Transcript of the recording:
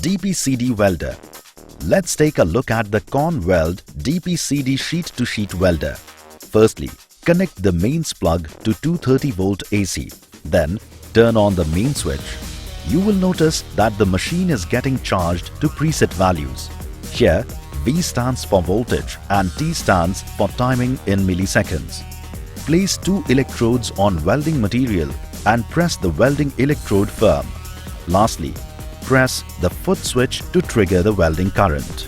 DPCD welder. Let's take a look at the Con-Weld DPCD sheet-to-sheet welder. Firstly, connect the mains plug to 230-volt AC. Then, turn on the main switch. You will notice that the machine is getting charged to preset values. Here, V stands for voltage and T stands for timing in milliseconds. Place 2 electrodes on welding material and press the welding electrode firm. Lastly, press the foot switch to trigger the welding current.